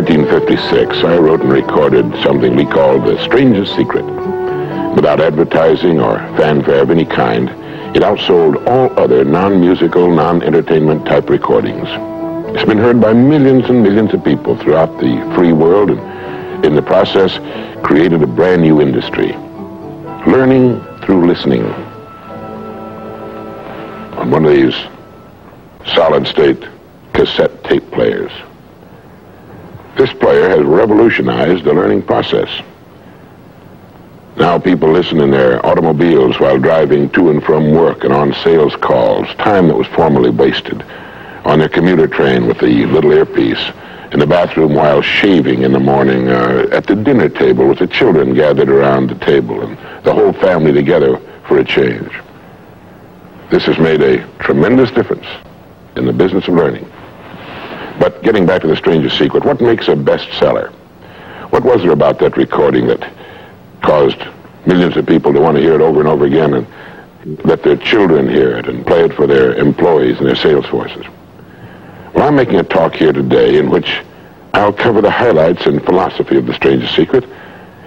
1956, I wrote and recorded something we called The Strangest Secret. Without advertising or fanfare of any kind, it outsold all other non-musical, non-entertainment type recordings. It's been heard by millions and millions of people throughout the free world, and in the process created a brand new industry. Learning through listening. On one of these solid-state cassette tape players. This player has revolutionized the learning process. Now people listen in their automobiles while driving to and from work and on sales calls, time that was formerly wasted, on their commuter train with the little earpiece, in the bathroom while shaving in the morning, at the dinner table with the children gathered around the table and the whole family together for a change. This has made a tremendous difference in the business of learning. But getting back to The Strangest Secret, what makes a bestseller? What was there about that recording that caused millions of people to want to hear it over and over again and let their children hear it and play it for their employees and their sales forces? Well, I'm making a talk here today in which I'll cover the highlights and philosophy of The Strangest Secret,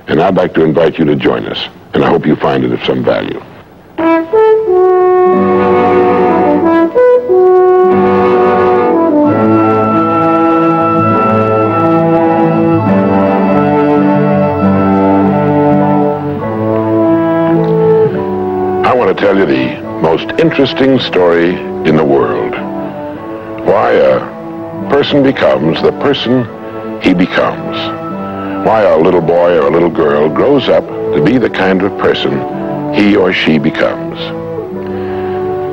and I'd like to invite you to join us, and I hope you find it of some value. Tell you the most interesting story in the world. Why a person becomes the person he becomes. Why a little boy or a little girl grows up to be the kind of person he or she becomes.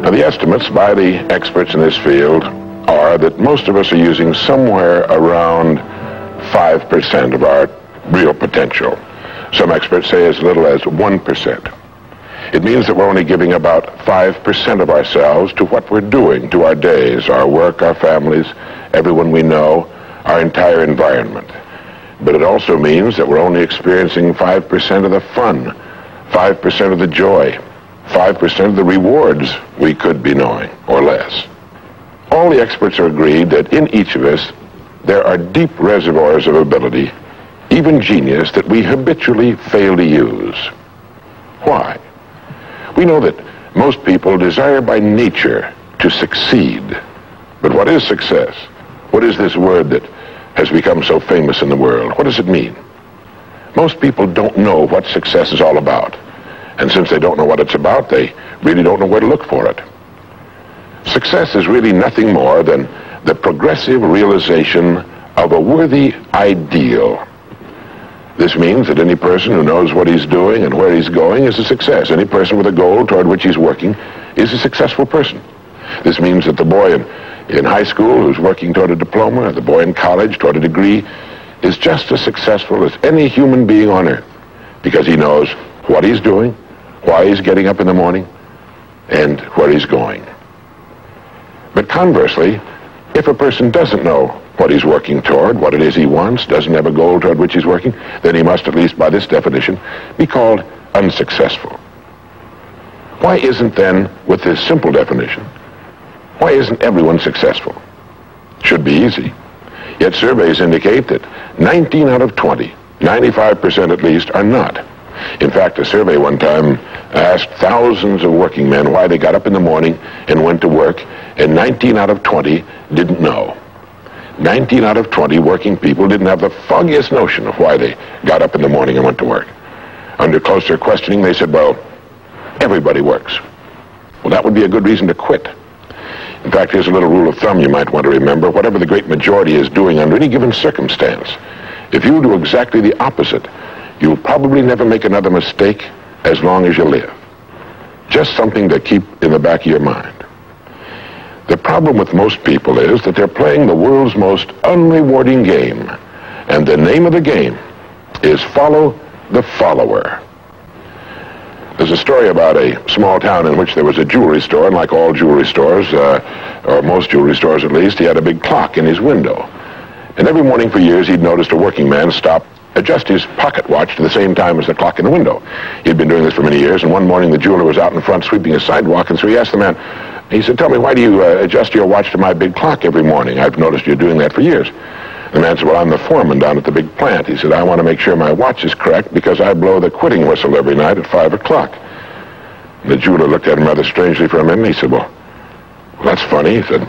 Now, the estimates by the experts in this field are that most of us are using somewhere around 5% of our real potential. Some experts say as little as 1%. It means that we're only giving about 5% of ourselves to what we're doing, to our days, our work, our families, everyone we know, our entire environment. But it also means that we're only experiencing 5% of the fun, 5% of the joy, 5% of the rewards we could be knowing, or less. All the experts are agreed that in each of us, there are deep reservoirs of ability, even genius, that we habitually fail to use. Why? We know that most people desire by nature to succeed. But what is success? What is this word that has become so famous in the world? What does it mean? Most people don't know what success is all about. And since they don't know what it's about, they really don't know where to look for it. Success is really nothing more than the progressive realization of a worthy ideal. This means that any person who knows what he's doing and where he's going is a success. Any person with a goal toward which he's working is a successful person. This means that the boy in high school who's working toward a diploma, or the boy in college toward a degree, is just as successful as any human being on earth, because he knows what he's doing, why he's getting up in the morning, and where he's going. But conversely, if a person doesn't know what he's working toward, what it is he wants, doesn't have a goal toward which he's working, then he must, at least by this definition, be called unsuccessful. Why isn't then, with this simple definition, why isn't everyone successful? Should be easy. Yet surveys indicate that 19 out of 20, 95% at least, are not. In fact, a survey one time asked thousands of working men why they got up in the morning and went to work, and 19 out of 20 didn't know. 19 out of 20 working people didn't have the foggiest notion of why they got up in the morning and went to work. Under closer questioning, they said, well, everybody works. Well, that would be a good reason to quit. In fact, here's a little rule of thumb you might want to remember. Whatever the great majority is doing under any given circumstance, if you do exactly the opposite, you'll probably never make another mistake as long as you live. Just something to keep in the back of your mind. The problem with most people is that they're playing the world's most unrewarding game. And the name of the game is follow the follower. There's a story about a small town in which there was a jewelry store, and like all jewelry stores, or most jewelry stores at least, he had a big clock in his window. And every morning for years he'd noticed a working man stop, adjust his pocket watch to the same time as the clock in the window. He'd been doing this for many years, and one morning the jeweler was out in front sweeping a sidewalk, and so he asked the man, he said, tell me, why do you adjust your watch to my big clock every morning? I've noticed you're doing that for years. The man said, well, I'm the foreman down at the big plant. He said, I want to make sure my watch is correct because I blow the quitting whistle every night at 5 o'clock. The jeweler looked at him rather strangely for a minute. He said, well, that's funny. He said,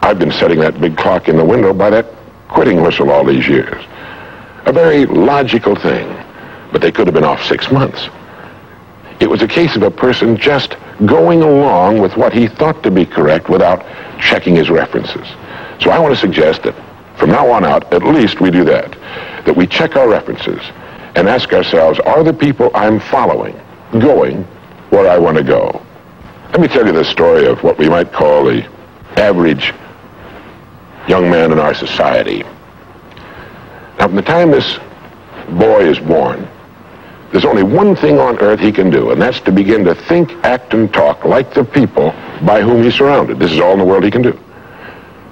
I've been setting that big clock in the window by that quitting whistle all these years. A very logical thing, but they could have been off 6 months. It was a case of a person just going along with what he thought to be correct without checking his references. So I want to suggest that from now on out, at least we do that we check our references and ask ourselves, are the people I'm following going where I want to go? Let me tell you the story of what we might call the average young man in our society. Now, from the time this boy is born, there's only one thing on earth he can do, and that's to begin to think, act, and talk like the people by whom he's surrounded. This is all in the world he can do.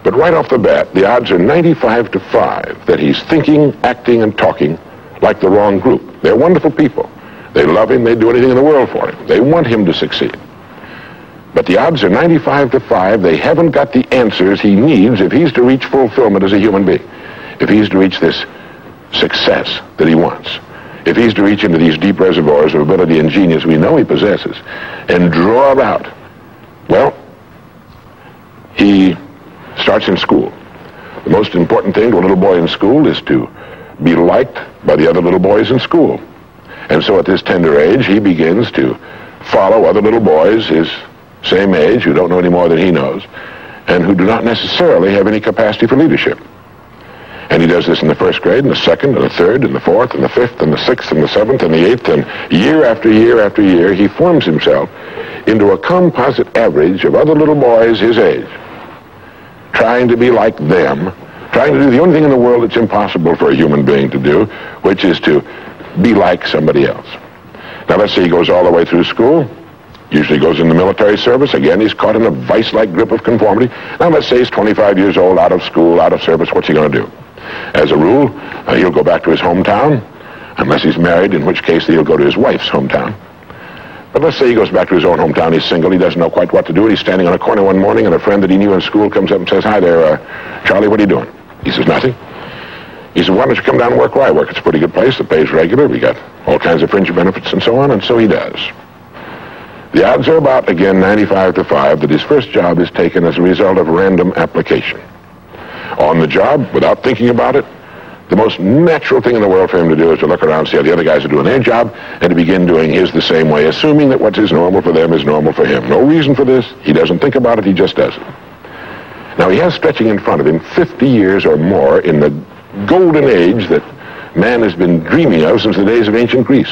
But right off the bat, the odds are 95 to 5 that he's thinking, acting, and talking like the wrong group. They're wonderful people. They love him. They'd do anything in the world for him. They want him to succeed. But the odds are 95 to 5 they haven't got the answers he needs if he's to reach fulfillment as a human being, if he's to reach this success that he wants, if he's to reach into these deep reservoirs of ability and genius we know he possesses and draw it out. Well, he starts in school. The most important thing to a little boy in school is to be liked by the other little boys in school. And so at this tender age, he begins to follow other little boys his same age who don't know any more than he knows and who do not necessarily have any capacity for leadership. And he does this in the first grade, and the second, and the third, and the fourth, and the fifth, and the sixth, and the seventh, and the eighth, and year after year after year, he forms himself into a composite average of other little boys his age, trying to be like them, trying to do the only thing in the world that's impossible for a human being to do, which is to be like somebody else. Now, let's say he goes all the way through school, usually goes in the military service. Again, he's caught in a vice-like grip of conformity. Now, let's say he's 25 years old, out of school, out of service. What's he going to do? As a rule, he'll go back to his hometown, unless he's married, in which case he'll go to his wife's hometown. But let's say he goes back to his own hometown, he's single, he doesn't know quite what to do, he's standing on a corner one morning, and a friend that he knew in school comes up and says, hi there, Charlie, what are you doing? He says, nothing. He said, why don't you come down and work where I work? It's a pretty good place, the pay's regular, we got all kinds of fringe benefits and so on, and so he does. The odds are about, again, 95 to 5 that his first job is taken as a result of random application. On the job, without thinking about it, the most natural thing in the world for him to do is to look around, see how the other guys are doing their job, and to begin doing his the same way, assuming that what is normal for them is normal for him. No reason for this. He doesn't think about it. He just does it. Now, he has stretching in front of him 50 years or more in the golden age that man has been dreaming of since the days of ancient Greece.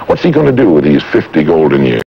What's he going to do with these 50 golden years?